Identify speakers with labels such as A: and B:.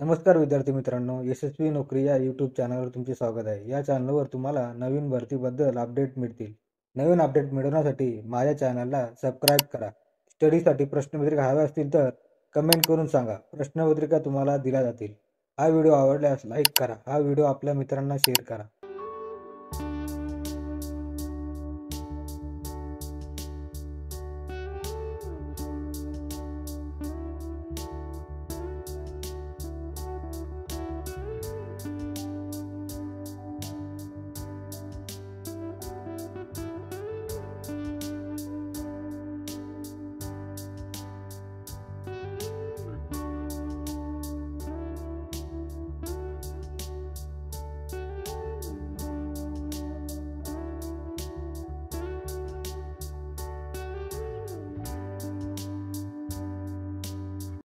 A: नमस्कार विद्यार्थी मित्रांनो, यशस्वी नोकरी या यूट्यूब चॅनलवर तुमचे स्वागत आहे. या चॅनलवर तुम्हाला नवीन भरतीबद्दल अपडेट मिळतील. नवीन अपडेट मिळवण्यासाठी माझ्या चॅनलला सबस्क्राईब करा. स्टडीसाठी प्रश्नपत्रिका हव्या असतील तर कमेंट करून सांगा. प्रश्नपत्रिका तुम्हाला दिल्या जातील. हा व्हिडिओ आवडल्यास लाईक करा. हा व्हिडिओ आपल्या मित्रांना शेअर करा.